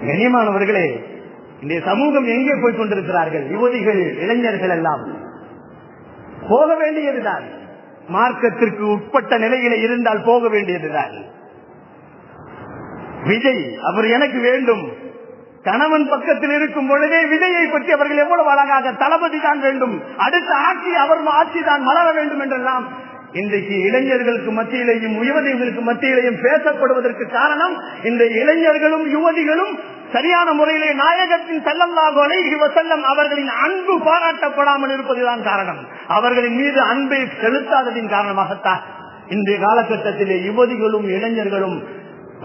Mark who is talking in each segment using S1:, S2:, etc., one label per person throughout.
S1: கண்ணியமானவர்களே, இந்த சமூகம் எங்கே போய் கொண்டிருக்கிறார்கள்? யுவதிகள், இளைஞர்கள் எல்லாம் போக வேண்டியதுதான். மார்க்கத்திற்கு உட்பட்ட நிலையில இருந்தால் போக வேண்டியதுதான். விஜய் அவர் எனக்கு வேண்டும், கணவன் பக்கத்தில் இருக்கும் பொழுதே விஜயை பற்றி அவர்கள் எவ்வளவு அழகாக தளபதி தான் வேண்டும், அடுத்த ஆட்சி அவர் ஆட்சி தான் மலர வேண்டும் என்றெல்லாம் இன்றைக்கு இளைஞர்களுக்கு மத்தியிலேயும் யுவதிகளுக்கு மத்தியிலேயும் பேசப்படுவதற்கு காரணம், இந்த இளைஞர்களும் யுவதிகளும் சரியான முறையிலே நாயகத்தின் ஸல்லல்லாஹு அலைஹி வஸல்லம் அவர்களின் அன்பு பாராட்டப்படாமல் இருப்பதுதான் காரணம். அவர்களின் மீது அன்பை செலுத்தாததின் காரணமாகத்தான் இன்றைய காலகட்டத்திலே யுவதிகளும் இளைஞர்களும்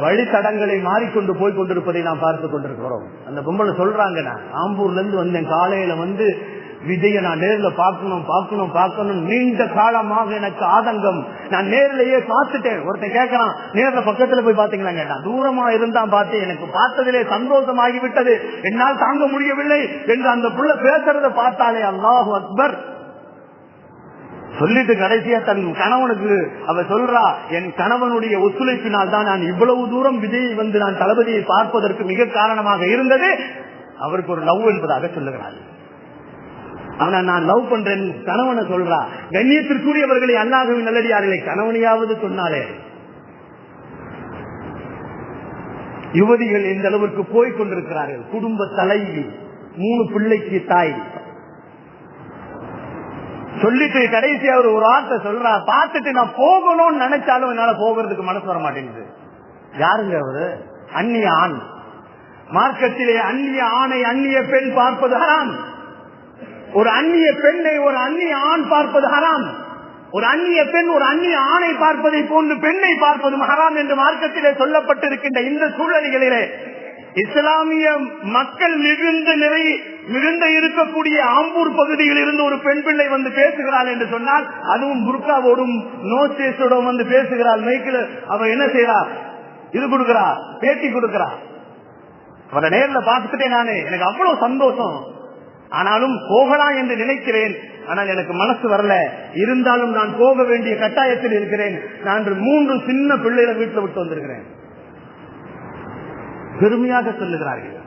S1: வழித்தடங்களை மாறிக்கொண்டு போய் கொண்டிருப்பதை நாம் பார்த்துக் கொண்டிருக்கிறோம். அந்த பொம்பளை சொல்றாங்க, நான் ஆம்பூர்ல இருந்து வந்தேன், காலையில வந்து விஜய நான் நேர்ல பார்க்கணும், நீண்ட காலமாக எனக்கு ஆதங்கம், நான் நேரிலேயே பார்த்துட்டேன். ஒருத்தன் கேட்கறான், நேர்ல பக்கத்துல போய் பாத்தீங்களா கேட்டான். தூரமா இருந்தா பார்த்து எனக்கு பார்த்ததிலே சந்தோஷமாகிவிட்டது, என்னால் தாங்க முடியவில்லை என்று அந்த புள்ள பேசுறத பார்த்தாலே அல்லாஹு அக்பர் சொல்லிட்டு கடைசியா தன் கணவனுக்கு அவ சொல்றா, என் கணவனுடைய ஒத்துழைப்பினால் தான் நான் இவ்வளவு தூரம் விஜயை வந்து நான் தளபதியை பார்ப்பதற்கு மிக காரணமாக இருந்தது. அவருக்கு ஒரு லவ் என்பதாக சொல்லுகிறாள். ஆனா நான் லவ் பண்றேன் கணவனை சொல்றா. கண்ணியத்திற்குரியவர்களை, அல்லாஹ்வின் நல்லடியார்களை, கணவனையாவது சொன்னாலே. யுவதிகள் இந்த அளவிற்கு போய் கொண்டிருக்கிறார்கள். குடும்ப தலைவி, 3 பிள்ளைக்கு தாய், சொல்லிட்டு கடைசியா ஒரு வார்த்தை சொல்றா, பார்த்துட்டு நான் போகணும்னு நினைச்சாலும் என்னால போகிறதுக்கு மனசு வர மாட்டேங்குது. யாருங்க அவரு? அந்நிய ஆண். மார்க்கத்திலே அந்நிய ஆணை, அந்நிய பெண் பார்ப்பது ஹராம். ஒரு அந்நிய பெண்ணை ஒரு அந்நிய ஆண் பார்ப்பது ஹராம். ஒரு அந்நிய பெண் ஒரு அந்நிய ஆணை பார்ப்பதை போன்று பெண்ணை பார்ப்பதும் ஹராம் என்று மார்க்கத்திலே சொல்லப்பட்டிருக்கின்ற இந்த சூழ்நிலைகளிலே இஸ்லாமிய மக்கள் மிகுந்த இருக்கக்கூடிய ஆம்பூர் பகுதியில் இருந்து ஒரு பெண் பிள்ளை வந்து பேசுகிறாள் என்று சொன்னால், அதுவும் புர்காவோடும் நோசேஸோடும் வந்து பேசுகிறாள். மைக்கில் அவ என்ன செய்யறா? இது கொடுக்கிறா, பேட்டி கொடுக்கிறா. அவரை நேர்ல பார்த்துட்டே நானே, எனக்கு அவ்வளவு சந்தோஷம். ஆனாலும் போகலாம் என்று நினைக்கிறேன், ஆனால் எனக்கு மனசு வரல. இருந்தாலும் நான் போக வேண்டிய கட்டாயத்தில் இருக்கிறேன். நான் 3 சின்ன பிள்ளைகளை வீட்டுல விட்டு வந்திருக்கிறேன். பெருமையாக சொல்லுகிறார்கள்.